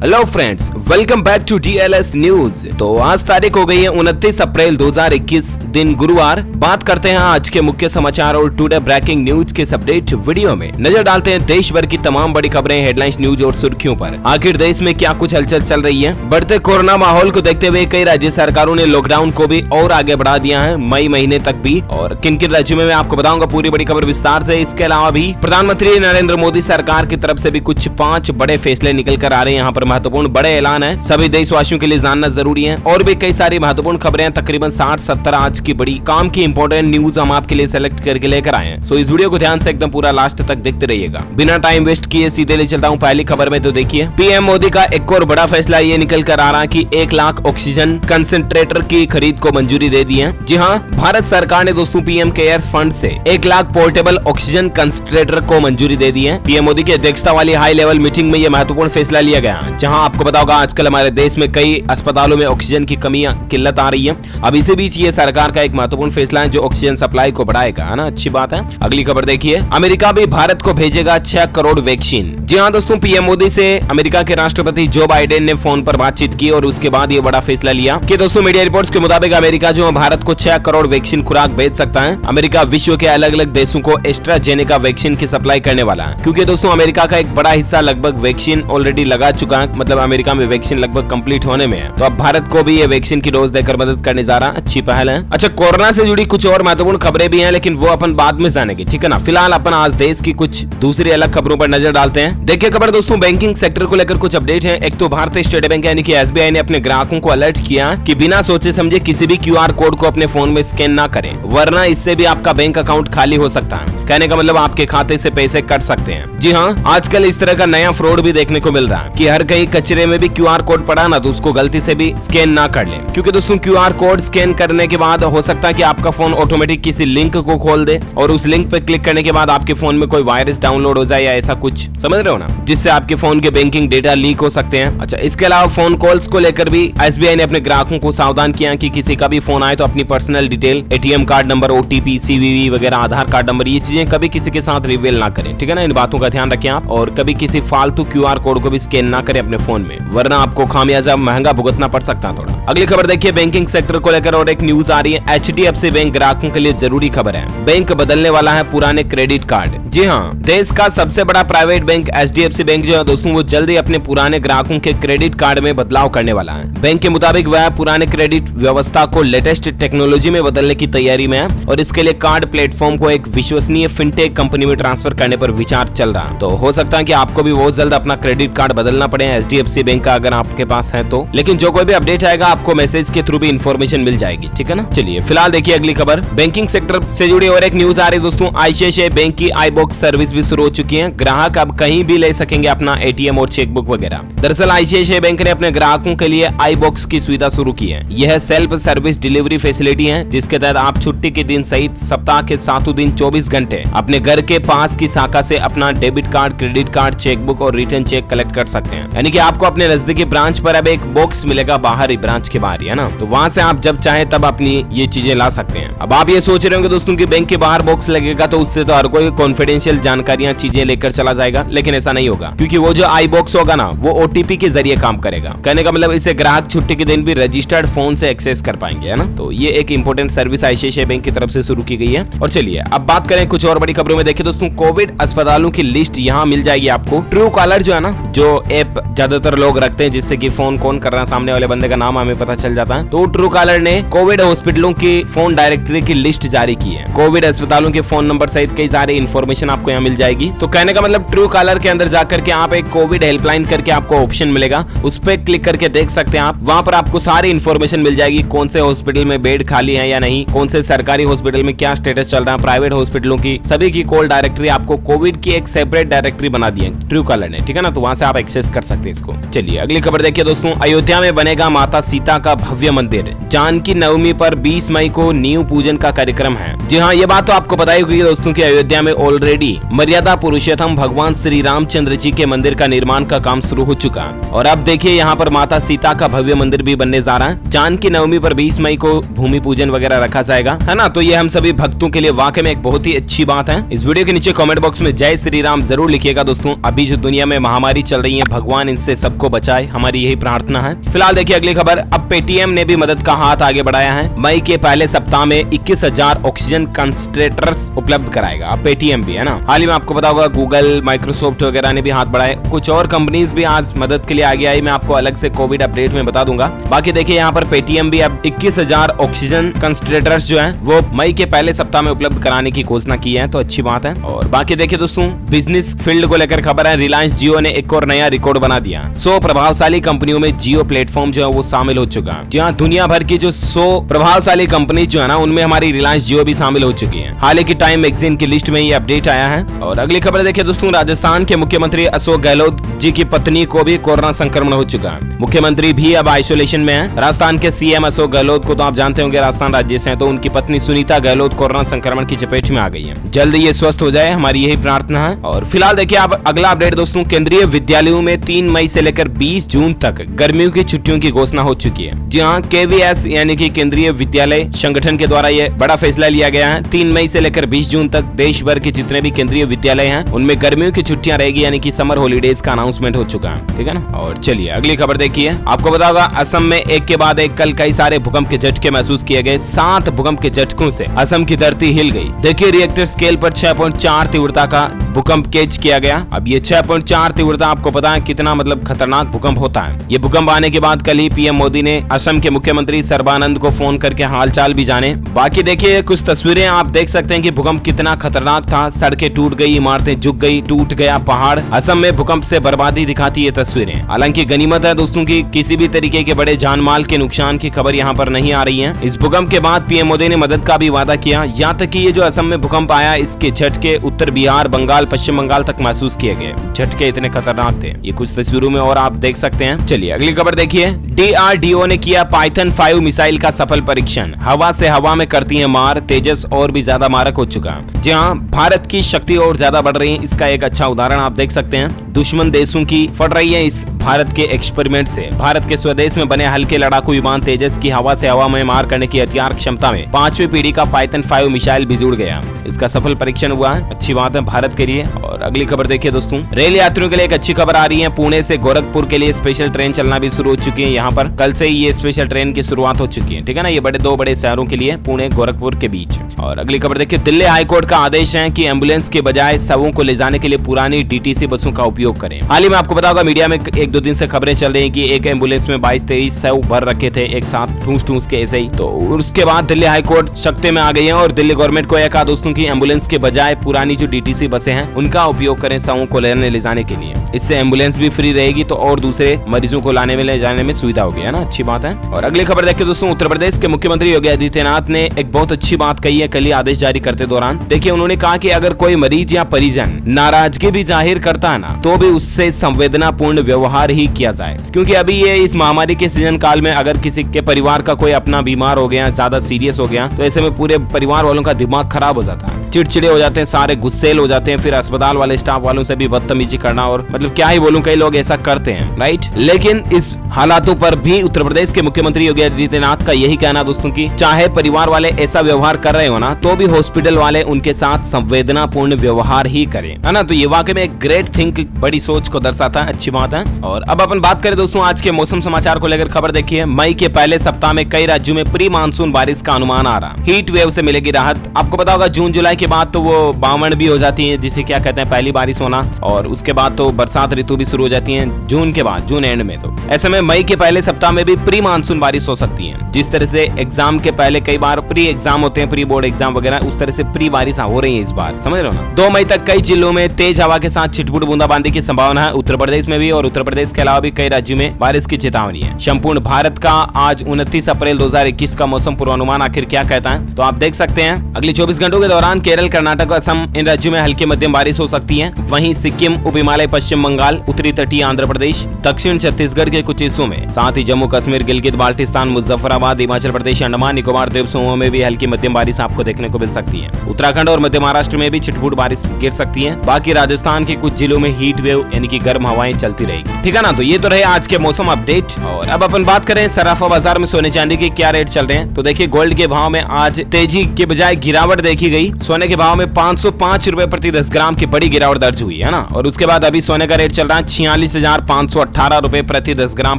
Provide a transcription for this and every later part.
Hello friends, welcome back to DLS news. तो आज तारीख हो गई है 29 अप्रैल 2021 दिन गुरुवार। बात करते हैं आज के मुख्य समाचार और टुडे ब्रेकिंग न्यूज के अपडेट वीडियो में नजर डालते हैं देश भर की तमाम बड़ी खबरें, हेडलाइंस, न्यूज और सुर्खियों पर। आखिर देश में क्या कुछ हलचल चल रही है। बढ़ते कोरोना माहौल को देखते हुए कई राज्य सरकारों ने लॉकडाउन को भी और आगे बढ़ा दिया है, मई महीने तक भी। और किन किन राज्यों में मैं आपको बताऊंगा पूरी बड़ी खबर विस्तार से। इसके अलावा भी प्रधानमंत्री नरेंद्र मोदी सरकार की तरफ से भी कुछ 5 बड़े फैसले निकल कर आ रहे हैं। यहाँ पर महत्वपूर्ण बड़े ऐलान है, सभी देशवासियों के लिए जानना जरूरी है। और भी कई सारी महत्वपूर्ण खबरें, तकरीबन 60-70 आज की बड़ी काम की इंपॉर्टेंट न्यूज हम आपके लिए सेलेक्ट करके लेकर आए हैं। सो इस वीडियो को ध्यान से एकदम पूरा लास्ट तक देखते रहिएगा। बिना टाइम वेस्ट किए सीधे ले चलता हूँ पहली खबर में। तो देखिए, पीएम मोदी का एक और बड़ा फैसला ये निकल कर आ रहा है कि 1 लाख ऑक्सीजन कंसेंट्रेटर की खरीद को मंजूरी दे दी है। जी हाँ, भारत सरकार ने दोस्तों पीएम केयर्स फंड से 1 लाख पोर्टेबल ऑक्सीजन कंसेंट्रेटर को मंजूरी दे दी है। पीएम मोदी की अध्यक्षता वाली हाई लेवल मीटिंग में यह महत्वपूर्ण फैसला लिया गया, जहां आपको पता होगा आजकल हमारे देश में कई अस्पतालों में ऑक्सीजन की किल्लत आ रही है। अब इसी बीच ये सरकार का एक महत्वपूर्ण फैसला है जो ऑक्सीजन सप्लाई को बढ़ाएगा, है ना, अच्छी बात है। अगली खबर देखिए, अमेरिका भी भारत को भेजेगा 6 करोड़ वैक्सीन। जी हाँ दोस्तों, पीएम मोदी से अमेरिका के राष्ट्रपति जो बाइडेन ने फोन पर बातचीत की और उसके बाद ये बड़ा फैसला लिया कि दोस्तों मीडिया रिपोर्ट्स के मुताबिक अमेरिका जो भारत को 6 करोड़ वैक्सीन खुराक भेज सकता है। अमेरिका विश्व के अलग अलग देशों को एस्ट्राजेनेका वैक्सीन की सप्लाई करने वाला है, क्योंकि दोस्तों अमेरिका का एक बड़ा हिस्सा लगभग वैक्सीन ऑलरेडी लगा चुका है, मतलब अमेरिका में वैक्सीन लगभग कंप्लीट होने में है। तो अब भारत को भी ये वैक्सीन की डोज देकर मदद करने जा रहा है, अच्छी पहल है। अच्छा, कोरोना से जुड़ी कुछ और महत्वपूर्ण खबरें भी हैं, लेकिन वो अपन बाद में जानेंगे, ठीक है ना। फिलहाल अपन आज देश की कुछ दूसरी अलग खबरों पर नजर डालते हैं। देखिए खबर दोस्तों, बैंकिंग सेक्टर को लेकर कुछ अपडेट है। एक तो भारतीय स्टेट बैंक यानी कि SBI ने अपने ग्राहकों को अलर्ट किया कि बिना सोचे समझे किसी भी QR कोड को अपने फोन में स्कैन ना करें, वरना इससे भी आपका बैंक अकाउंट खाली हो सकता है। कहने का मतलब आपके खाते से पैसे कट सकते हैं। जी हाँ, आजकल इस तरह का नया फ्रॉड भी देखने को मिल रहा है कि हर कहीं कचरे में भी QR कोड पड़ा ना, तो उसको गलती से भी स्कैन ना कर लें, क्योंकि दोस्तों QR कोड स्कैन करने के बाद हो सकता है कि आपका फोन ऑटोमेटिक किसी लिंक को खोल दे और उस लिंक पे क्लिक करने के बाद आपके फोन में कोई वायरस डाउनलोड हो जाए या ऐसा कुछ, समझ रहे हो ना, जिससे आपके फोन के बैंकिंग डेटा लीक हो सकते हैं। अच्छा, इसके अलावा फोन कॉल्स को लेकर भी SBI ने अपने ग्राहकों को सावधान किया कि किसी का भी फोन आए तो अपनी personal detail, ATM card number, OTP, CVV वगैरह, आधार कार्ड नंबर, ये चीजें कभी किसी के साथ रिवील ना करें, ठीक है ना। इन बातों का ध्यान रखें आप, और कभी किसी फालतू QR कोड को भी स्कैन ना करें अपने फोन में, वरना आपको खामियाजा महंगा भुगतना पड़ सकता है थोड़ा। अगली खबर देखिए, बैंकिंग सेक्टर को लेकर और एक न्यूज आ रही है। HDFC बैंक ग्राहकों के लिए जरूरी खबर है, बैंक बदलने वाला है पुराने क्रेडिट कार्ड। जी हाँ, देश का सबसे बड़ा प्राइवेट बैंक HDFC बैंक जो है दोस्तों, वो जल्दी अपने पुराने ग्राहकों के क्रेडिट कार्ड में बदलाव करने वाला है। बैंक के मुताबिक वह पुराने क्रेडिट व्यवस्था को लेटेस्ट टेक्नोलॉजी में बदलने की तैयारी में है, और इसके लिए कार्ड प्लेटफॉर्म को एक विश्वसनीय फिनटेक कंपनी में ट्रांसफर करने पर विचार चल रहा है। तो हो सकता है कि आपको भी बहुत जल्द अपना क्रेडिट कार्ड बदलना पड़े HDFC बैंक का, अगर आपके पास है तो। लेकिन जो कोई भी अपडेट आएगा आपको मैसेज के थ्रू भी इन्फॉर्मेशन मिल जाएगी, ठीक है ना। चलिए फिलहाल देखिए अगली खबर, बैंकिंग सेक्टर से जुड़ी और एक न्यूज आ रही है दोस्तों। ICICI बैंक की iBox सर्विस भी शुरू हो चुकी है। ग्राहक अब कहीं भी ले सकेंगे अपना ATM और चेकबुक वगैरह। दरअसल ICICI बैंक ने अपने ग्राहकों के लिए iBox की सुविधा शुरू की है। यह सेल्फ सर्विस डिलीवरी फैसिलिटी है, जिसके तहत आप छुट्टी के दिन सहित सप्ताह के 7 दिन 24 घंटे अपने घर के पास की शाखा से अपना debit card, credit card, chequebook और रिटर्न चेक कलेक्ट कर सकते हैं। यानी कि आपको अपने नजदीकी ब्रांच पर अब एक बॉक्स मिलेगा, बाहर ही, ब्रांच के बाहर, है ना। तो वहां से आप जब चाहे तब अपनी ये चीजें ला सकते हैं। अब आप ये सोच रहे होंगे दोस्तों कि बैंक के बाहर बॉक्स लगेगा तो उससे तो हर कोई कॉन्फिडेंशियल जानकारियां, चीजें लेकर चला जाएगा, लेकिन ऐसा नहीं होगा, क्योंकि वो जो iBox होगा ना, वो OTP के जरिए काम करेगा। कहने का मतलब इसे ग्राहक छुट्टी के दिन भी रजिस्टर्ड फोन से एक्सेस कर पाएंगे, है ना। तो ये एक इंपोर्टेंट सर्विस ICICI बैंक की तरफ से शुरू की गई है। और चलिए अब बात करें कुछ और बड़ी खबरों में। देखिए दोस्तों, कोविड अस्पतालों की लिस्ट यहाँ मिल जाएगी आपको। ट्रू कॉलर जो है ना, जो ऐप ज्यादातर लोग रखते हैं जिससे कि फोन कौन कर रहा है, सामने वाले बंदे का नाम हमें पता चल जाता है, तो ट्रू कॉलर ने कोविड हॉस्पिटलों की फोन डायरेक्टरी की लिस्ट जारी की है। कोविड अस्पतालों के फोन नंबर सहित कई सारी इन्फॉर्मेशन आपको यहाँ मिल जाएगी। तो कहने का मतलब ट्रू कॉलर के अंदर जाकर के आप एक कोविड हेल्पलाइन करके आपको ऑप्शन मिलेगा, उस पर क्लिक करके देख सकते हैं आप। वहां पर आपको सारी इन्फॉर्मेशन मिल जाएगी, कौन से हॉस्पिटल में बेड खाली है या नहीं, कौन से सरकारी हॉस्पिटल में क्या स्टेटस चल रहा है, प्राइवेट हॉस्पिटलों की सभी की कॉल डायरेक्टरी आपको कोविड की एक सेपरेट डायरेक्टरी बना दी है ट्रू कॉलर ने, ठीक है ना। तो वहां से आप एक्सेस कर सकते हैं इसको। चलिए अगली खबर देखिए दोस्तों, अयोध्या में बनेगा माता सीता का भव्य मंदिर। जानकी नवमी पर 20 मई को नींव पूजन का कार्यक्रम है। जी हाँ, ये बात तो आपको पता ही होगी दोस्तों कि अयोध्या में ऑलरेडी मर्यादा पुरुषोत्तम भगवान श्री रामचंद्र जी के मंदिर का निर्माण का काम शुरू हो चुका है। और अब देखिए यहाँ पर माता सीता का भव्य मंदिर भी बनने जा रहा है। जानकी नवमी पर 20 मई को भूमि पूजन वगैरह रखा जाएगा, है ना। तो ये हम सभी भक्तों के लिए वाकई में एक बहुत ही अच्छी बात है। इस वीडियो के नीचे कमेंट बॉक्स में जय श्री राम जरूर लिखिएगा दोस्तों। अभी जो दुनिया में महामारी चल रही है, भगवान भगवान इनसे सबको बचाए, हमारी यही प्रार्थना है। फिलहाल देखिए अगली खबर, अब पेटीएम ने भी मदद का हाथ आगे बढ़ाया है। मई के पहले सप्ताह में 21,000 ऑक्सीजन कंसंट्रेटर्स उपलब्ध कराएगा। अब पेटीएम भी है ना, हाल ही में आपको पता होगा गूगल, माइक्रोसॉफ्ट वगैरह ने भी हाथ बढ़ाए, कुछ और कंपनीज भी आज मदद के लिए आगे आई। मैं आपको अलग से कोविड अपडेट में बता दूंगा। बाकी देखिए यहाँ पर पेटीएम भी अब 21,000 ऑक्सीजन कंसंट्रेटर्स जो है वो मई के पहले सप्ताह में उपलब्ध कराने की घोषणा की है, तो अच्छी बात है। और बाकी देखिए दोस्तों, बिजनेस फील्ड को लेकर खबर है, रिलायंस जियो ने एक और नया रिकॉर्ड बना दिया। 100 प्रभावशाली कंपनियों में जियो प्लेटफॉर्म जो है वो शामिल हो चुका है। जहाँ दुनिया भर की जो 100 प्रभावशाली कंपनी जो है ना, उनमें हमारी रिलायंस जियो भी शामिल हो चुकी है। हाल ही टाइम मैगजीन की लिस्ट में ये अपडेट आया है। और अगली खबर देखिए दोस्तों, राजस्थान के मुख्यमंत्री अशोक गहलोत जी की पत्नी को भी कोरोना संक्रमण हो चुका है। मुख्यमंत्री भी अब आइसोलेशन में है। राजस्थान के सीएम अशोक गहलोत को तो आप जानते होंगे, राजस्थान राज्य से हैं, तो उनकी पत्नी सुनीता गहलोत कोरोना संक्रमण की चपेट में आ गई है। जल्द ये स्वस्थ हो जाए, हमारी यही प्रार्थना है। और फिलहाल देखिए अब अगला अपडेट दोस्तों, केंद्रीय विद्यालयों में 3 मई से लेकर 20 जून तक गर्मियों की छुट्टियों की घोषणा हो चुकी है। जी हाँ, केवीएस यानी कि केंद्रीय विद्यालय संगठन के द्वारा ये बड़ा फैसला लिया गया है। 3 मई से लेकर 20 जून तक देश भर के जितने भी केंद्रीय विद्यालय हैं उनमें गर्मियों की छुट्टियां रहेगी, यानी कि समर हॉलीडेज का अनाउंसमेंट हो चुका है। ठीक है ना। और चलिए अगली खबर देखिए, आपको पता होगा असम में एक के बाद एक कल कई सारे भूकंप के झटके महसूस किए गए। 7 भूकंप के झटकों से असम की धरती हिल गई। देखिए रिएक्टर स्केल पर 6.4 तीव्रता का भूकंप कैच किया गया। अब ये 6.4 तीव्रता आपको पता है कितना मतलब खतरनाक भूकंप होता है। ये भूकंप आने के बाद कल ही पीएम मोदी ने असम के मुख्यमंत्री सर्बानंद को फोन करके हालचाल भी जाने। बाकी देखिए कुछ तस्वीरें आप देख सकते हैं कि भूकंप कितना खतरनाक था। सड़कें टूट गई, इमारतें झुक गई, टूट गया पहाड़। असम में भूकंप से बर्बादी दिखाती है तस्वीरें। हालांकि गनीमत है दोस्तों की किसी भी तरीके के बड़े जानमाल के नुकसान की खबर यहाँ पर नहीं आ रही है। इस भूकंप के बाद पीएम मोदी ने मदद का भी वादा किया। यहाँ तक कि ये जो असम में भूकंप आया, इसके झटके उत्तर बिहार, बंगाल, पश्चिम बंगाल तक महसूस किए गए। झटके इतने खतरनाक थे, ये कुछ तस्वीरों में और आप देख सकते हैं। चलिए अगली खबर देखिए, डीआरडीओ ने किया पाइथन 5 मिसाइल का सफल परीक्षण। हवा से हवा में करती है मार, तेजस और भी ज्यादा मारक हो चुका। जहां भारत की शक्ति और ज्यादा बढ़ रही है, इसका एक अच्छा उदाहरण आप देख सकते हैं। दुश्मन देशों की फट रही है इस भारत के एक्सपेरिमेंट से। भारत के स्वदेश में बने हल्के लड़ाकू विमान तेजस की हवा से हवा में मार करने की हथियार क्षमता में 5वीं पीढ़ी का पाइथन 5 मिसाइल भी जुड़ गया। इसका सफल परीक्षण हुआ है, अच्छी बात है भारत के लिए। और अगली खबर देखिए दोस्तों, रेल यात्रियों के लिए एक अच्छी खबर आ रही है। पुणे से गोरखपुर के लिए स्पेशल ट्रेन चलना भी शुरू हो चुकी है। यहाँ पर कल से ही ये स्पेशल ट्रेन की शुरुआत हो चुकी है। ठीक है ना, ये दो बड़े शहरों के लिए, पुणे गोरखपुर के बीच। और अगली खबर देखिए, दिल्ली हाईकोर्ट का आदेश है कि एम्बुलेंस के बजाय शवों को ले जाने के लिए पुरानी डीटीसी बसों का उपयोग करें। हाल ही में आपको पता होगा मीडिया में 1-2 दिन से खबरें चल रही हैं कि एक एम्बुलेंस में 22-23 शव भर रखे थे एक साथ, ठूस के ऐसे ही। तो उसके बाद दिल्ली हाईकोर्ट सख्ते में आ गई है और दिल्ली गवर्नमेंट को यह कहा दोस्तों की एम्बुलेंस के बजाय पुरानी जो डीटीसी बसें हैं उनका उपयोग करें शवों को ले जाने के लिए। इससे एम्बुलेंस भी फ्री रहेगी तो और दूसरे मरीजों को लाने में ले जाने में सुविधा होगी, है ना, अच्छी बात है। और अगली खबर देखिए दोस्तों, उत्तर प्रदेश के मुख्यमंत्री योगी आदित्यनाथ ने एक बहुत अच्छी बात कही है कल ही आदेश जारी करते दौरान। देखिए उन्होंने कहा कि अगर कोई मरीज या परिजन नाराजगी भी जाहिर करता है ना, तो भी उससे संवेदनापूर्ण व्यवहार ही किया जाए। क्योंकि अभी ये इस महामारी के सीजन काल में अगर किसी के परिवार का कोई अपना बीमार हो गया, ज्यादा सीरियस हो गया, तो ऐसे में पूरे परिवार वालों का दिमाग खराब हो जाता है, चिड़चिड़े हो जाते हैं, सारे गुस्सेल हो जाते हैं, फिर अस्पताल वाले स्टाफ वालों से भी बदतमीजी करना, और मतलब क्या ही बोलूं, कई लोग ऐसा करते हैं, राइट। लेकिन इस हालातों पर भी उत्तर प्रदेश के मुख्यमंत्री योगी आदित्यनाथ का यही कहना दोस्तों की चाहे परिवार वाले ऐसा व्यवहार कर रहे हो ना, तो भी हॉस्पिटल वाले उनके साथ संवेदनापूर्ण व्यवहार ही करें, है ना। तो ये वाकई में एक ग्रेट थिंक, बड़ी सोच को दर्शाता है, अच्छी बात है। और अब अपन बात करें दोस्तों आज के मौसम समाचार को लेकर खबर देखिए, मई के पहले सप्ताह में कई राज्यों में प्री मानसून बारिश का अनुमान आ रहा। हीट वेव से मिलेगी राहत। आपको पता होगा जून जुलाई के बाद तो वो बावण भी हो जाती है, जिसे क्या कहते हैं पहली बारिश होना, और उसके बाद तो बरसात ऋतु भी शुरू हो जाती है जून के बाद, जून एंड में। तो ऐसे में मई के पहले सप्ताह में भी प्री मानसून बारिश हो सकती है। जिस तरह से एग्जाम के पहले कई बार प्री एग्जाम होते हैं, प्री बोर्ड एग्जाम वगैरह, उस तरह से प्री बारिश हो रही है इस बार, समझ रहे हो ना। 2 मई तक कई जिलों में तेज हवा के साथ छिटपुट बूंदाबांदी की संभावना है। उत्तर प्रदेश में भी और उत्तर प्रदेश के अलावा भी कई राज्यों में बारिश की चेतावनी है। संपूर्ण भारत का आज 29 अप्रैल 2021 का मौसम पूर्वानुमान आखिर क्या कहता है, तो आप देख सकते हैं अगले 24 घंटों के दौरान केरल, कर्नाटक, असम, इन राज्यों में हल्की मध्यम बारिश हो सकती है। वहीं सिक्किम, उप हिमालय, पश्चिम बंगाल, उत्तरी तटीय आंध्र प्रदेश, दक्षिण छत्तीसगढ़ के कुछ हिस्सों में, साथ ही जम्मू कश्मीर, गिलगित बाल्टिस्तान, मुजफ्फराबाद, बाद हिमाचल प्रदेश, अंडमान निकोबार द्वीप समूह में भी हल्की मध्यम बारिश आपको देखने को मिल सकती है। उत्तराखंड और मध्य महाराष्ट्र में भी छिटपुट बारिश गिर सकती है। बाकी राजस्थान के कुछ जिलों में हीट वेव यानी कि गर्म हवाएं चलती रहेगी। ठीक है ना। तो ये तो रहे आज के मौसम अपडेट। और अब अपन बात करें सराफा बाजार में सोने चांदी के क्या रेट चल रहे हैं। तो देखिए गोल्ड के भाव में आज तेजी के बजाय गिरावट देखी गई। सोने के भाव में 505 रुपए प्रति 10 ग्राम की बड़ी गिरावट दर्ज हुई है ना। और उसके बाद अभी सोने का रेट चल रहा है 46,518 रुपए प्रति 10 ग्राम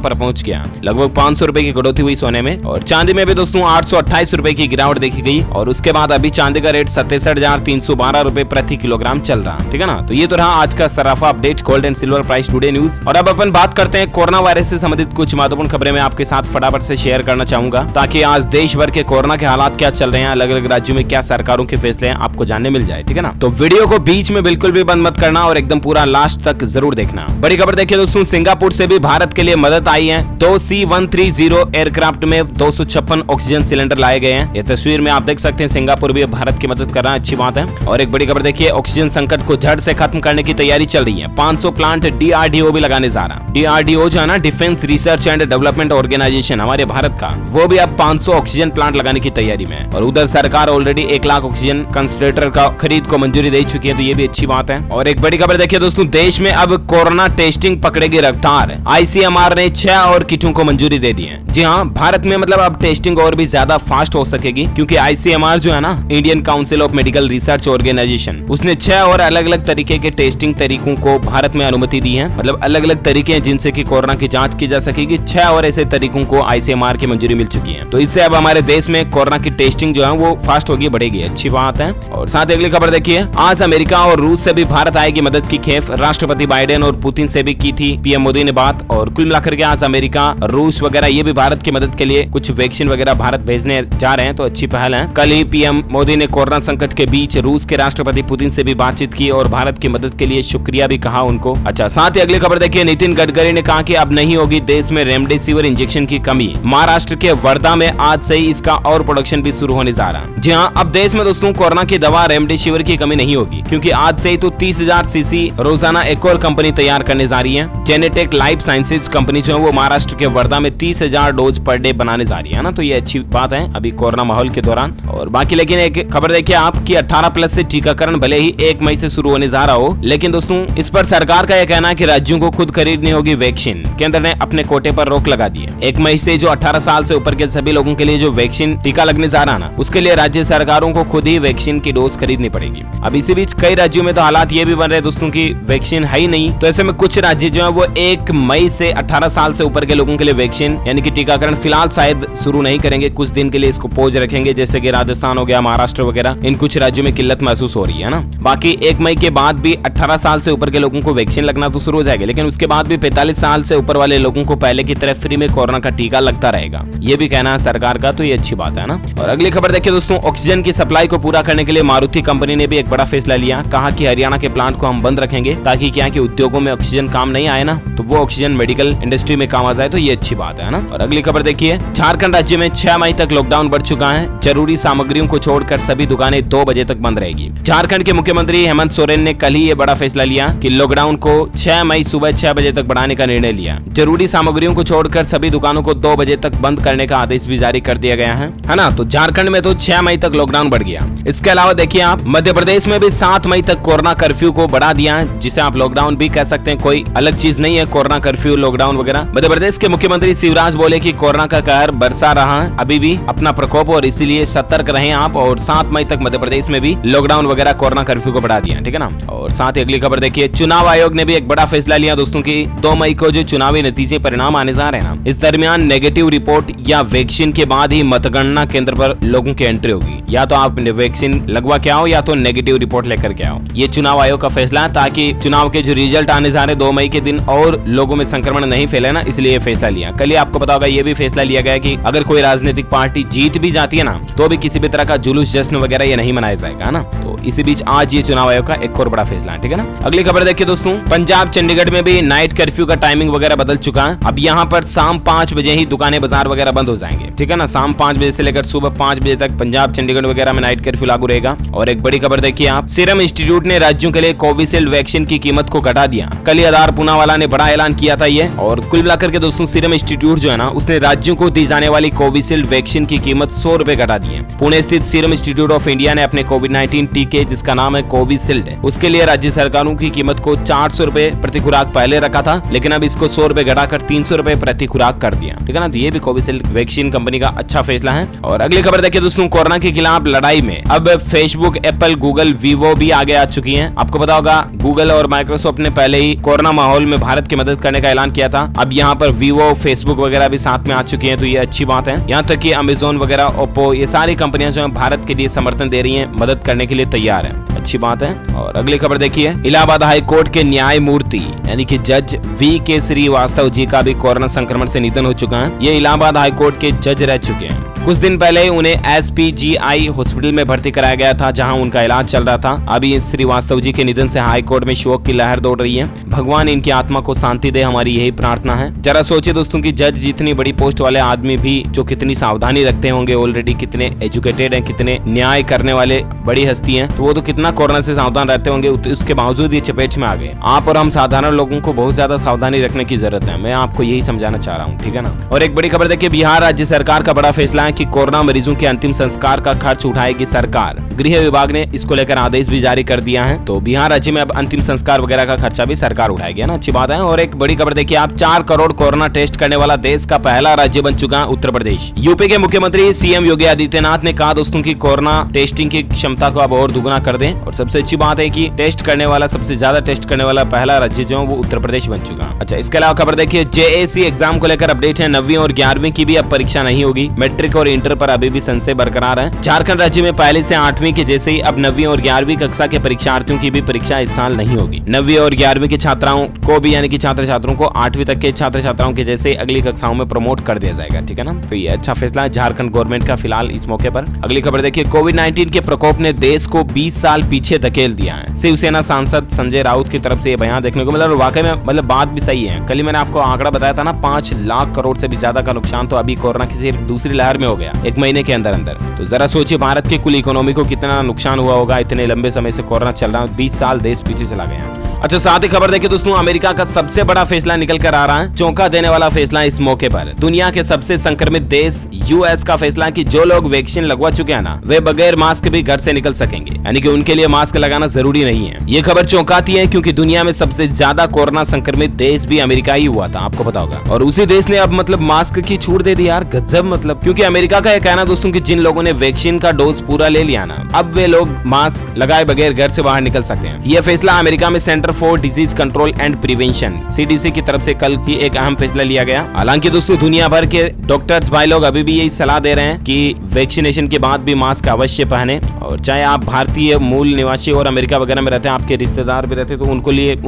पर पहुंच गया। लगभग 500 रुपए की कटौती हुई सोने में। और चांदी में भी दोस्तों 828 रुपए की गिरावट देखी गई। और उसके बाद अभी चांदी का रेट 67,312 रुपए प्रति किलोग्राम चल रहा। ठीक है ना। तो ये तो रहा आज का सराफा update, gold and silver price today news. और अब अपन बात करते हैं कोरोना वायरस से संबंधित कुछ महत्वपूर्ण खबरें मैं आपके साथ फटाफट से शेयर करना चाहूंगा, ताकि आज देश भर के कोरोना के हालात क्या चल रहे हैं, अलग अलग राज्यों में क्या सरकारों के फैसले हैं, आपको जानने मिल जाए। ठीक है ना। तो वीडियो को बीच में बिल्कुल भी बंद मत करना और एकदम पूरा लास्ट तक जरूर देखना। बड़ी खबर देखिए दोस्तों, सिंगापुर से भी भारत के लिए मदद आई है। 2 C-130 एयरक्राफ्ट में 256 ऑक्सीजन सिलेंडर लाए गए हैं। ये तस्वीर में आप देख सकते हैं, सिंगापुर भी भारत की मदद कर रहा है, अच्छी बात है। और एक बड़ी खबर देखिए, ऑक्सीजन संकट को जड़ से खत्म करने की तैयारी चल रही है। 500 प्लांट DRDO भी लगाने जा रहा है। DRDO जो है ना, defence research and development organisation हमारे भारत का, वो भी अब 500 ऑक्सीजन प्लांट लगाने की तैयारी में है। और उधर सरकार ऑलरेडी 1 लाख ऑक्सीजन कंसंट्रेटर का खरीद को मंजूरी दे चुकी है, तो ये भी अच्छी बात है। और एक बड़ी खबर देखिए दोस्तों, देश में अब कोरोना टेस्टिंग पकड़ेगी रफ्तार। ICMR ने 6 और किटों को मंजूरी दे दी है। जी हाँ, भारत में मतलब अब टेस्टिंग और भी ज्यादा फास्ट हो सकेगी, क्योंकि ICMR जो है ना, Indian council of medical research organisation, उसने 6 और अलग अलग तरीके के टेस्टिंग तरीकों को भारत में अनुमति दी है। मतलब अलग अलग तरीके हैं जिनसे कि कोरोना की जांच की जा सकेगी। 6 और ऐसे तरीकों को ICMR की मंजूरी मिल चुकी है। तो इससे अब हमारे देश में कोरोना की टेस्टिंग जो है वो फास्ट होगी, बढ़ेगी, अच्छी बात है। और साथ ही अगली खबर देखिए, आज अमेरिका और रूस से भी भारत आएगी मदद की खेप। राष्ट्रपति बाइडेन और पुतिन से भी की थी पीएम मोदी ने बात। और कुल मिलाकर के आज अमेरिका, रूस वगैरह ये भी भारत की मदद के लिए कुछ वैक्सीन वगैरह भारत भेजने जा रहे हैं, तो अच्छी पहल है। कल ही पीएम मोदी ने कोरोना संकट के बीच रूस के राष्ट्रपति पुतिन से भी बातचीत की और भारत की मदद के लिए शुक्रिया भी कहा उनको। अच्छा, साथ ही अगली खबर देखिए, नितिन गडकरी ने कहा कि अब नहीं होगी देश में रेमडेसिविर इंजेक्शन की कमी। महाराष्ट्र के वर्धा में आज से ही इसका और प्रोडक्शन भी शुरू होने जा रहा है। जी हाँ, अब देश में दोस्तों कोरोना की दवा रेमडेसिविर की कमी नहीं होगी, क्योंकि आज से ही तो 30,000 सीसी रोजाना एक और कंपनी तैयार करने जा रही है। जेनेटेक लाइफ साइंसेज कंपनी जो है वो महाराष्ट्र के वर्धा में 30,000 डोज पर डे बनाने जा रही है ना। तो ये अच्छी बात है अभी कोरोना माहौल के दौरान। और बाकी लेकिन एक खबर देखिए आपकी, 18+ से टीकाकरण भले ही 1 मई से शुरू होने जा रहा हो, लेकिन दोस्तों इस पर सरकार का यह कहना है कि राज्यों को खुद खरीदनी होगी वैक्सीन। केंद्र ने अपने कोटे पर रोक लगा दी है। 1 मई से जो 18 साल से ऊपर के सभी लोगों के लिए जो वैक्सीन टीका लगने जा रहा ना, उसके लिए राज्य सरकारों को खुद ही वैक्सीन की डोज खरीदनी पड़ेगी। अब इसी बीच कई राज्यों में तो हालात ये भी बन रहे हैं दोस्तों की वैक्सीन है ही नहीं। तो ऐसे में कुछ राज्य जो है वो 1 मई से 18 साल से ऊपर के लोगों के लिए वैक्सीन यानी कि टीकाकरण फिलहाल शायद शुरू नहीं करेंगे, कुछ दिन के लिए इसको पोज रखेंगे, जैसे कि राजस्थान हो गया, महाराष्ट्र वगैरह, इन कुछ राज्यों में किल्लत महसूस हो रही है ना। बाकी 1 मई के बाद भी 18 साल से ऊपर के लोगों को वैक्सीन लगना तो शुरू हो जाएगा, लेकिन उसके बाद भी 45 साल से ऊपर वाले लोगों को पहले की तरह फ्री में कोरोना का टीका लगता रहेगा। ये भी कहना है सरकार का, तो ये अच्छी बात है ना। और अगली खबर देखिए दोस्तों, ऑक्सीजन की सप्लाई को पूरा करने के लिए मारुति कंपनी ने भी एक बड़ा फैसला लिया। कहा कि हरियाणा के प्लांट को हम बंद रखेंगे, ताकि क्या कि उद्योगों में ऑक्सीजन काम नहीं आए ना, तो वो ऑक्सीजन मेडिकल इंडस्ट्री में काम आ जाए, तो ये अच्छी बात है ना। और अगली खबर देखिए, झारखंड राज्य में 6 मई तक लॉकडाउन बढ़ चुका है। जरूरी सामग्रियों को छोड़कर सभी दुकानें 2 बजे तक बंद रहेगी। झारखंड के मुख्यमंत्री हेमंत सोरेन ने कल ही ये बड़ा फैसला लिया कि लॉकडाउन को 6 मई सुबह 6 बजे तक बढ़ाने का निर्णय लिया। जरूरी सामग्रियों को छोड़कर सभी दुकानों को 2 बजे तक बंद करने का आदेश भी जारी कर दिया गया है ना। तो झारखंड में तो 6 मई तक लॉकडाउन बढ़ गया। इसके अलावा देखिए आप, मध्य प्रदेश में भी 7 मई तक कोरोना कर्फ्यू को बढ़ा दिया है, जिसे आप लॉकडाउन भी कह सकते हैं, कोई अलग चीज नहीं है कोरोना कर्फ्यू लॉकडाउन वगैरह। मध्य प्रदेश के मुख्यमंत्री शिवराज बोले कि कोरोना का कहर बरसा रहा है अभी भी अपना प्रकोप, और इसीलिए सतर्क रहें आप। और 7 मई तक मध्य प्रदेश में भी लॉकडाउन वगैरह कोरोना कर्फ्यू को बढ़ा दिया, ठीक है ना। और साथ ही अगली खबर देखिए, चुनाव आयोग ने भी एक बड़ा फैसला लिया दोस्तों की 2 मई को जो चुनावी नतीजे परिणाम आने जा रहे हैं ना, इस दरमियान नेगेटिव रिपोर्ट या वैक्सीन के बाद ही मतगणना केंद्र पर लोगों की एंट्री होगी। या तो आप वैक्सीन लगवा के आओ या तो नेगेटिव रिपोर्ट लेकर के आओ। ये चुनाव आयोग का फैसला है, ताकि चुनाव के जो रिजल्ट आने जा रहे 2 मई के दिन और लोगों में संक्रमण नहीं फैले ना, इसलिए फैसला लिया। कल ही आपको पता होगा ये भी फैसला लिया गया कि अगर कोई राजनीतिक पार्टी जीत भी जाती है ना, तो भी किसी भी तरह का जुलूस जश्न वगैरह ये नहीं मनाया जाएगा ना। तो इसी बीच आज ये चुनाव आयोग का एक और बड़ा फैसला है, ठीक है ना। अगली खबर देखिए दोस्तों, पंजाब चंडीगढ़ में भी नाइट कर्फ्यू का टाइमिंग वगैरह बदल चुका है। अब यहाँ पर शाम 5 बजे ही दुकानें बाजार वगैरह बंद हो जाएंगे, ठीक है ना। शाम 5 बजे से लेकर सुबह 5 बजे तक पंजाब चंडीगढ़ वगैरह में नाइट कर्फ्यू लागू रहेगा। और एक बड़ी खबर देखिए आप, सीरम इंस्टीट्यूट ने राज्यों के लिए कोविशील्ड वैक्सीन की कीमत को घटा दिया। कल आधार पूनावाला ने बड़ा ऐलान किया था ये। और कुल मिलाकर के दोस्तों, सीरम इंस्टीट्यूट जो है ना, उसने राज्यों को दी जाने वाली कोविशील्ड वैक्सीन की कीमत 100 रुपए घटा दी है। पुणे स्थित सीरम इंस्टीट्यूट ऑफ इंडिया ने अपने कोविड-19 टीके, जिसका नाम है कोविशील्ड, उसके लिए राज्य सरकारों की कीमत को 400 रुपए प्रति खुराक पहले रखा था, लेकिन अब इसको 100 रुपए घटाकर 300 रुपए प्रति खुराक कर दिया। ठीक है ना, तो ये भी कोविशील्ड वैक्सीन कंपनी का अच्छा फैसला है। और अगली खबर देखिए दोस्तों, कोरोना के खिलाफ लड़ाई में अब फेसबुक, एप्पल, गूगल, वीवो भी आगे आ चुकी हैं। आपको पता होगा गूगल और माइक्रोसॉफ्ट ने पहले ही कोरोना माहौल में भारत की मदद करने का ऐलान किया था। अब यहाँ पर वीवो, फेसबुक वगैरह भी साथ में आ चुकी हैं, तो ये अच्छी बात है। यहाँ तक कि अमेजोन वगैरह, ओप्पो, ये सारी कंपनियां जो है भारत के लिए समर्थन दे रही हैं, मदद करने के लिए तैयार है, अच्छी बात है। और अगली खबर देखिए, इलाहाबाद हाई कोर्ट के न्यायमूर्ति यानी कि जज वी.के. श्रीवास्तव जी का भी कोरोना संक्रमण से निधन हो चुका है। ये इलाहाबाद हाई कोर्ट के जज रह चुके हैं। कुछ दिन पहले उन्हें SPGI हॉस्पिटल में भर्ती कराया गया था, जहां उनका इलाज चल रहा था। अभी श्रीवास्तव जी के निधन से हाई कोर्ट में शोक की लहर दौड़ रही है। भगवान इनकी आत्मा को शांति दे, हमारी यही प्रार्थना है। जरा सोचिए दोस्तों कि जज जितनी बड़ी पोस्ट वाले आदमी भी जो कितनी सावधानी रखते होंगे, ऑलरेडी कितने एजुकेटेड हैं, कितने न्याय करने वाले बड़ी हस्ती हैं, तो वो तो कितना कोरोना से सावधान रहते होंगे, उसके बावजूद ये चपेट में आ गए। आप और हम साधारण लोगों को बहुत ज्यादा सावधानी रखने की जरूरत है, मैं आपको यही समझाना चाह रहा हूँ, ठीक है ना। और एक बड़ी खबर देखिए, बिहार राज्य सरकार का बड़ा फैसला है कि कोरोना मरीजों के अंतिम संस्कार का खर्च उठाएगी सरकार। गृह विभाग ने इसको लेकर आदेश भी जारी कर दिया है, तो बिहार राज्य में अब अंतिम संस्कार वगैरह का खर्चा भी सरकार उठाएगी, ना, अच्छी बात है। और एक बड़ी खबर देखिए आप, 4 करोड़ कोरोना टेस्ट करने वाला देश का पहला राज्य बन चुका है उत्तर प्रदेश। यूपी के मुख्यमंत्री सीएम योगी आदित्यनाथ ने कहा दोस्तों की कोरोना टेस्टिंग की क्षमता को अब और दुगुना कर दें। और सबसे अच्छी बात है कि टेस्ट करने वाला, सबसे ज्यादा टेस्ट करने वाला पहला राज्य जो है वो उत्तर प्रदेश बन चुका है। अच्छा, इसके अलावा खबर देखिए, JAC एग्जाम को लेकर अपडेट है। 9वीं और 11वीं की भी अब परीक्षा नहीं होगी। मैट्रिक और इंटर पर अभी भी संशय बरकरार है। झारखंड राज्य में पहले से 8वीं के जैसे ही अब 9वीं और 11वीं कक्षा के परीक्षार्थियों की भी परीक्षा इस साल नहीं होगी। 9वीं और 11वीं के छात्राओं को भी यानी कि छात्र छात्राओं को 8वीं तक के छात्र छात्राओं के जैसे अगली कक्षाओं में प्रमोट कर दिया जाएगा, ठीक है ना। तो ये अच्छा फैसला है झारखंड गवर्नमेंट का फिलहाल इस मौके पर। अगली खबर देखिए, कोविड-19 के प्रकोप ने देश को 20 साल पीछे धकेल दिया है। शिवसेना सांसद संजय राउत की तरफ से ये बयान देखने को मिला और वाकई में मतलब बात भी सही है। कल ही मैंने आपको आंकड़ा बताया था ना, 5 लाख करोड़ से भी ज्यादा का नुकसान तो अभी कोरोना की सिर्फ दूसरी लहर में हो गया, 1 महीने के अंदर अंदर। तो जरा सोचिए भारत की कुल इकोनॉमी को कितना नुकसान हुआ होगा। इतने लंबे समय से कोरोना चल रहा है, 20 साल देश पीछे चला गया। अच्छा, साथ ही खबर देखिए दोस्तों, अमेरिका का सबसे बड़ा फैसला निकल कर आ रहा है, चौंका देने वाला फैसला इस मौके पर। दुनिया के सबसे संक्रमित देश US का फैसला है कि जो लोग वैक्सीन लगवा चुके हैं ना, वे बगैर मास्क भी घर से निकल सकेंगे, यानी कि उनके लिए मास्क लगाना जरूरी नहीं है। ये खबर चौंकाती है क्योंकि दुनिया में सबसे ज्यादा कोरोना संक्रमित देश भी अमेरिका ही हुआ था, आपको पता होगा। और उसी देश ने अब मतलब मास्क की छूट दे दी यार, गजब। मतलब क्योंकि अमेरिका का यह कहना दोस्तों कि जिन लोगों ने वैक्सीन का डोज पूरा ले लिया ना, अब वे लोग मास्क लगाए बगैर घर से बाहर निकल सकते हैं। यह फैसला अमेरिका में centre for disease control and prevention CDC की तरफ से कल ही एक अहम फैसला लिया गया। हालांकि दोस्तों दुनिया भर के डॉक्टर्स भाई लोग अभी भी यही सलाह दे रहे हैं कि वैक्सीनेशन के बाद भी मास्क अवश्य पहने। और चाहे आप भारतीय मूल निवासी और अमेरिका वगैरह में रहते हैं, आपके रिश्तेदार भी रहते हैं, तो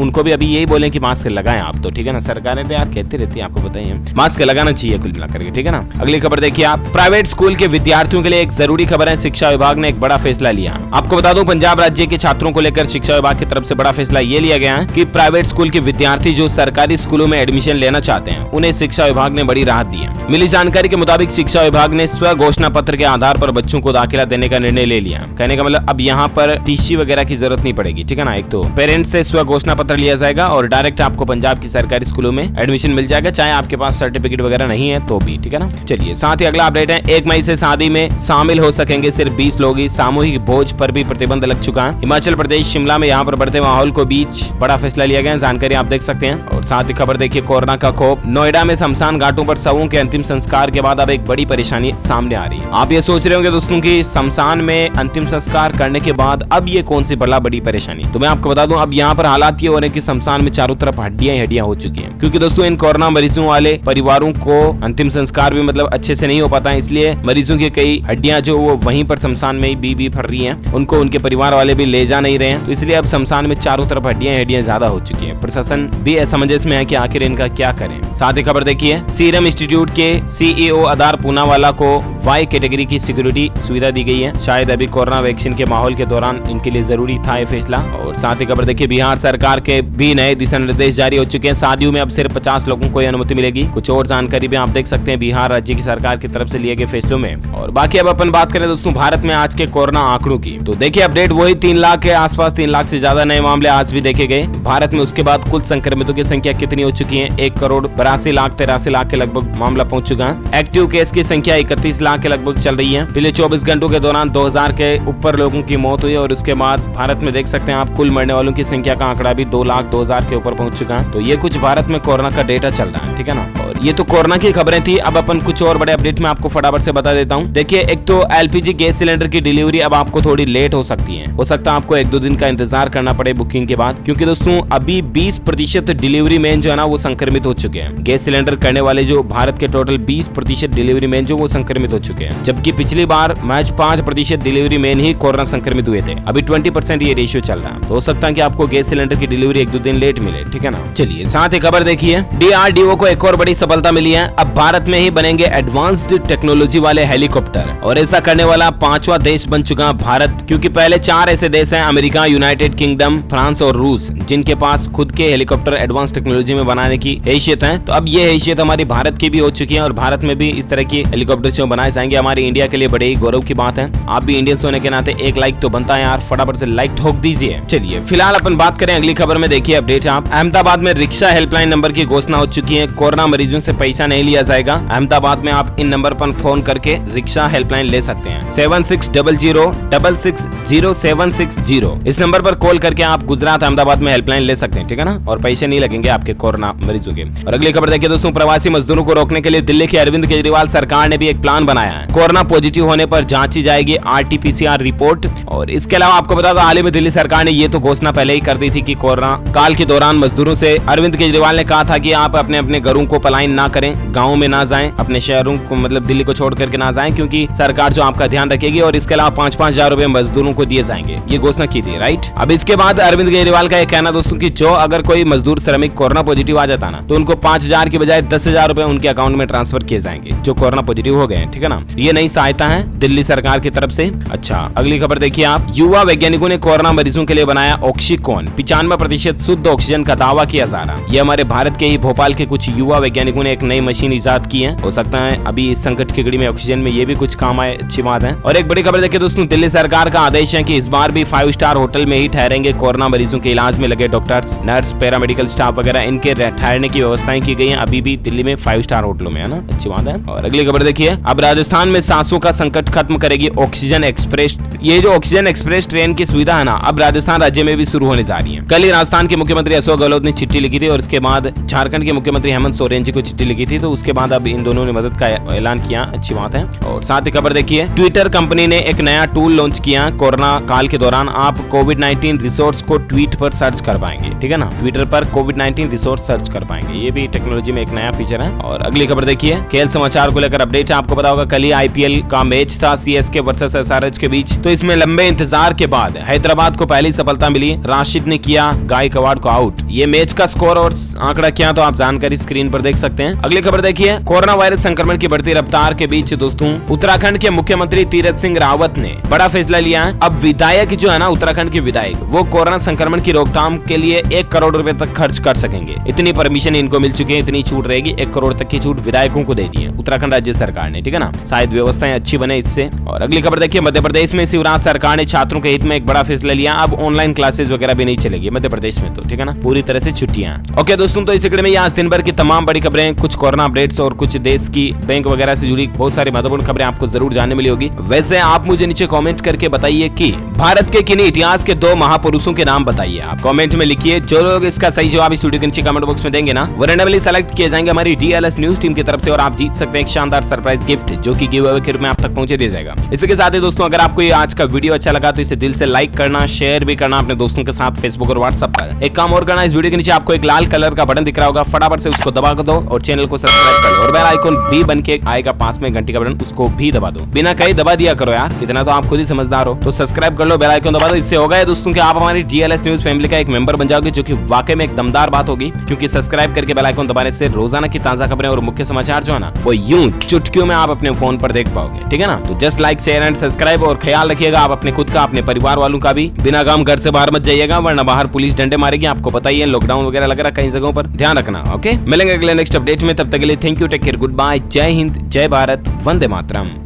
उनको भी अभी यही बोले कि मास्क लगाएं आप, तो ठीक है ना। सरकारें तो यार कहती रहती है, आपको बताइए, मास्क लगाना चाहिए कुल मिलाकर के, ठीक है ना। अगली खबर देखिए आप, प्राइवेट स्कूल के विद्यार्थियों के लिए एक जरूरी खबर है, शिक्षा विभाग ने एक बड़ा फैसला लिया। आपको बता दूं, पंजाब राज्य के छात्रों को लेकर शिक्षा विभाग की तरफ से बड़ा फैसला ये लिया गया है कि प्राइवेट स्कूल के विद्यार्थी जो सरकारी स्कूलों में एडमिशन लेना चाहते हैं, उन्हें शिक्षा विभाग ने बड़ी राहत दी है। मिली जानकारी के मुताबिक शिक्षा विभाग ने स्व घोषणा पत्र के आधार पर बच्चों को दाखिला देने का निर्णय ले लिया। कहने का मतलब अब यहाँ पर TC वगैरह की जरूरत नहीं पड़ेगी, ठीक है ना। एक तो पेरेंट्स से स्व घोषणा पत्र लिया जाएगा और डायरेक्ट आपको पंजाब की सरकारी स्कूलों में एडमिशन मिल जाएगा, चाहे आपके पास सर्टिफिकेट वगैरह नहीं है तो भी, ठीक है ना। चलिए, साथ ही अगला अपडेट है, 1 मई से शादी में शामिल हो सकेंगे सिर्फ 20 लोग ही। सामूहिक भोज पर भी प्रतिबंध लग चुका है। हिमाचल प्रदेश शिमला में यहाँ पर बढ़ते माहौल को बीच बड़ा फैसला लिया गया, जानकारी आप देख सकते हैं। और साथ ही खबर देखिए, कोरोना का खौफ, नोएडा में शमशान घाटों पर शवों के अंतिम संस्कार के बाद अब एक बड़ी परेशानी सामने आ रही है। आप ये सोच रहे होंगे दोस्तों कि शमशान में अंतिम संस्कार करने के बाद अब ये कौन सी बड़ी परेशानी, तो मैं आपको बता दूं, अब यहाँ पर हालात ये हो रहे हैं कि शमशान में चारों तरफ हड्डियां हो चुकी हैं। क्योंकि दोस्तों इन कोरोना मरीजों वाले परिवारों को अंतिम संस्कार भी मतलब अच्छे से नहीं हो पाता है, इसलिए मरीजों की कई हड्डियां जो वो वहीं पर शमशान में भी फर रही हैं, उनको उनके परिवार वाले भी ले जा नहीं रहे हैं, तो इसलिए अब शमशान में चारों तरफ हड्डियां ज्यादा हो चुकी है। प्रशासन भी असमंजस में है कि आखिर इनका क्या करें। साथ ही खबर देखिए, सीरम इंस्टीट्यूट के CEO अदार पूनावाला को वाई कैटेगरी की सिक्योरिटी सुविधा दी गई है। शायद अभी कोरोना वैक्सीन के माहौल के दौरान इनके लिए जरूरी था ये फैसला। और साथ ही खबर देखिए, बिहार सरकार के भी नए दिशा निर्देश जारी हो चुके हैं। शादियों में अब सिर्फ 50 लोगों को अनुमति मिलेगी। कुछ और जानकारी भी आप देख सकते हैं बिहार राज्य की सरकार की तरफ से लिए गए फैसलों में। और बाकी अब अपन बात करें दोस्तों भारत में आज के कोरोना आंकड़ों की, तो देखिए अपडेट वही 3 लाख के आसपास, 3 लाख से ज्यादा नए मामले आज भी देखे गए भारत में। उसके बाद कुल संक्रमितों की संख्या कितनी हो चुकी है? 1,82,83,00,000 के लगभग मामला पहुंच चुका है। एक्टिव केस की संख्या 31 लाख के लगभग चल रही है। पिछले 24 घंटों के दौरान 2000 के ऊपर लोगों की मौत हुई और उसके बाद भारत में देख सकते हैं आप कुल मरने वालों की संख्या का आंकड़ा भी 2,02,000 के ऊपर पहुंच चुका है। तो ये कुछ भारत में कोरोना का डेटा चल रहा है, ठीक है ना। और ये तो कोरोना की खबरें थी। अब अपन कुछ और बड़े अपडेट में आपको फटाफट से बता देता हूँ। देखिए एक तो एलपीजी गैस सिलेंडर की डिलीवरी अब आपको थोड़ी लेट हो सकती है। हो सकता है आपको 1-2 दिन का इंतजार करना पड़े बुकिंग के बाद, क्योंकि दोस्तों अभी 20% डिलीवरी मैन जो है ना वो संक्रमित हो चुके हैं। गैस सिलेंडर करने वाले जो भारत के टोटल 20% डिलीवरी मैन जो वो संक्रमित हो चुके हैं, जबकि पिछली बार मैच 5% डिलीवरी मैन ही कोरोना संक्रमित हुए थे। अभी 20% ये रेशियो चल रहा है। तो हो सकता है कि आपको गैस सिलेंडर की डिलीवरी 1-2 दिन लेट मिले, ठीक है ना। चलिए साथ ही खबर देखिए, DRDO को एक और बड़ी सफलता मिली है। अब भारत में ही बनेंगे एडवांस्ड टेक्नोलॉजी वाले हेलीकॉप्टर, और ऐसा करने वाला 5वां देश बन चुका है भारत, क्योंकि पहले 4 ऐसे देश हैं, अमेरिका, यूनाइटेड किंगडम, फ्रांस और रूस, जिनके पास खुद के हेलीकॉप्टर एडवांस टेक्नोलॉजी में बनाने की हैसियत है। तो अब ये हैसियत हमारी भारत की भी हो चुकी है और भारत में भी इस तरह की हेलीकॉप्टर जो बनाए जाएंगे हमारे इंडिया के लिए बड़े ही गौरव की बात है। आप भी इंडियंस होने के नाते एक लाइक तो बनता है यार, फटाफट से लाइक ठोक दीजिए। चलिए फिलहाल अपन बात करें अगली खबर में। देखिए अपडेट आप, अहमदाबाद में रिक्शा हेल्पलाइन नंबर की घोषणा हो चुकी है। कोरोना मरीजों से पैसा नहीं लिया जाएगा। अहमदाबाद में आप इन नंबर पर फोन करके रिक्शा हेल्पलाइन ले सकते हैं। 7600660760। इस नंबर पर कॉल करके आप गुजरात अहमदाबाद में हेल्पलाइन ले सकते हैं, ठीक है ना, और पैसे नहीं लगेंगे आपके कोरोना मरीजों के। और अगली खबर देखिए दोस्तों, प्रवासी मजदूरों को रोकने के लिए दिल्ली के अरविंद केजरीवाल सरकार ने भी एक प्लान बनाया है। कोरोना पॉजिटिव होने पर जांची जाएगी RT-PCR रिपोर्ट। और इसके अलावा आपको बता दो, हाल ही में दिल्ली सरकार ने ये तो घोषणा पहले ही कर दी थी कि कोरोना काल के दौरान मजदूरों से अरविंद केजरीवाल ने कहा था कि आप अपने अपने घरों को पलायन ना करें, गाँव में ना जाएं, अपने शहरों को मतलब दिल्ली को छोड़ करके ना जाएं, क्योंकि सरकार जो आपका ध्यान रखेगी। और इसके अलावा 5-5 हजार रुपए मजदूरों को दिए जाएंगे, ये घोषणा की थी, राइट। अब इसके बाद अरविंद केजरीवाल का यह कहना दोस्तों कि जो अगर कोई मजदूर श्रमिक कोरोना पॉजिटिव आ जाता ना, तो उनको 5,000 की बजाय 10,000 रुपए उनके अकाउंट में ट्रांसफर किए जाएंगे जो कोरोना पॉजिटिव हो गए हैं, ठीक है ना। ये नई सहायता है दिल्ली सरकार की तरफ से। अच्छा अगली खबर देखिए आप, युवा वैज्ञानिकों ने कोरोना मरीजों के लिए बनाया ऑक्सीकॉन। 95% शुद्ध ऑक्सीजन का दावा किया जा रहा है। ये हमारे भारत के ही भोपाल के कुछ युवा वैज्ञानिकों ने एक नई मशीन इजाद की है। हो सकता है अभी इस संकट की घड़ी में ऑक्सीजन में ये भी कुछ काम आए, अच्छी बात है। और एक बड़ी खबर देखिए दोस्तों, दिल्ली सरकार का आदेश है कि इस बार भी 5 स्टार होटल में ही ठहरेंगे कोरोना मरीजों के इलाज में लगे डॉक्टर्स, नर्स, पैरामेडिकल स्टाफ वगैरह, इनके ठहरने की व्यवस्थाएं की गई हैं अभी भी दिल्ली में 5 स्टार होटलों में, है ना, अच्छी बात है। और अगली खबर देखिए, अब राजस्थान में सांसों का संकट खत्म करेगी ऑक्सीजन एक्सप्रेस। ये जो ऑक्सीजन एक्सप्रेस ट्रेन की सुविधा है ना, अब राजस्थान राज्य में भी शुरू होने जा रही है। कल ही राजस्थान के मुख्यमंत्री अशोक गहलोत ने चिट्ठी लिखी थी और उसके बाद झारखंड के मुख्यमंत्री हेमंत सोरेन जी को चिट्ठी लिखी थी। तो उसके बाद अब इन दोनों ने मदद का ऐलान किया, अच्छी बात है। और साथ ही खबर देखिए, ट्विटर कंपनी ने एक नया टूल लॉन्च किया। कोरोना काल के दौरान आप कोविड-19 रिसोर्स को ट्वीट पर सर्च कर पाएंगे, ठीक है ना, ट्विटर पर कोविड-19 रिसोर्स सर्च कर पाएंगे। ये भी टेक्नोलॉजी में एक नया फीचर है। और अगली खबर देखिए, खेल समाचार को लेकर अपडेट आपको पता होगा, कल ही IPL का मैच था CSK वर्सेस SRH के बीच। तो इसमें लंबे इंतजार के बाद हैदराबाद को पहली सफलता मिली। राशिद ने किया गायकवाड़ को आउट। ये मैच का स्कोर और आंकड़ा क्या तो आप जानकारी स्क्रीन पर देख सकते हैं। अगली खबर देखिए, कोरोना वायरस संक्रमण की बढ़ती रफ्तार के बीच दोस्तों उत्तराखंड के मुख्यमंत्री तीरथ सिंह रावत ने बड़ा फैसला लिया है। अब विधायक जो है ना, उत्तराखंड के विधायक, वो कोरोना संक्रमण की रोकथाम के लिए 1 करोड़ रुपए तक खर्च कर सकेंगे। इतनी परमिशन इनको मिल चुकी है, इतनी छूट रहेगी। 1 करोड़ तक की छूट विधायकों को दे दी है उत्तराखंड राज्य सरकार ने, ठीक है ना, शायद व्यवस्थाएं अच्छी बने इससे। और अगली खबर देखिए, मध्य प्रदेश में शिवराज सरकार ने छात्रों के हित में एक बड़ा फैसला लिया। अब ऑनलाइन क्लासेस वगैरह भी नहीं चलेगी मध्य प्रदेश में, तो ठीक है ना, पूरी तरह से छुट्टियां। ओके दोस्तों, तो इस वीडियो में आज दिन भर की तमाम बड़ी खबरें, कुछ कोरोना अपडेट्स और कुछ देश की बैंक वगैरह से जुड़ी बहुत सारी महत्वपूर्ण खबरें आपको जरूर जानने मिली होगी। वैसे आप मुझे नीचे कमेंट करके बताइए कि भारत के किन्हीं इतिहास के 2 महापुरुषों के नाम बताइए। आप कमेंट में लिखिए। जो लोग इसका सही जवाब इस वीडियो के नीचे कमेंट बॉक्स में देंगे ना, वो रैंडमली सेलेक्ट किए जाएंगे हमारी DLS न्यूज टीम की तरफ से, और आप जीत सकते हैं एक शानदार सरप्राइज गिफ्ट, जो कि गिव अवे के रूप में आप तक पहुंचे दिया जाएगा। इसी के साथ ही दोस्तों, अगर आपको ये आज का वीडियो अच्छा लगा तो इसे दिल से लाइक करना, शेयर भी करना अपने दोस्तों के साथ फेसबुक और व्हाट्सएप पर। एक काम और करना, इस वीडियो के नीचे आपको एक लाल कलर का बटन दिख रहा होगा, फटाफट से उसको दबा दो और चैनल को सब्सक्राइब कर लो। और बेल आइकन भी बन के आएगा पास में घंटी का बटन, उसको भी दबा दो। बिना कहीं दबा दिया करो यार, इतना तो आप खुद ही समझदार हो। तो सब्सक्राइब कर लो, बेल आइकन दबा दो। इससे होगा दोस्तों कि आप हमारी DLS न्यूज फैमिली का एक मेंबर बन जाओगे, जो कि वाकई में एक दमदार बात होगी, क्योंकि सब्सक्राइब करके बेल आइकन दबाने से रोजाना की ताजा खबरें और मुख्य समाचार जो है ना, वो यूं चुटकियों में आप अपने फोन पर देख पाओगे, ठीक है ना। तो just like, share and subscribe, और ख्याल रखिएगा आप अपने खुद का, अपने परिवार वालों का भी। बिना काम घर से बाहर मत जाइएगा, वरना बाहर पुलिस डंडे मारेगी, आपको पता ही है, लॉकडाउन वगैरह लग रहा है कई जगहों पर, ध्यान रखना। ओके, मिलेंगे अगले नेक्स्ट अपडेट में, तब तक के लिए thank you, take care, good bye, जय हिंद, जय भारत, वंदे मातरम।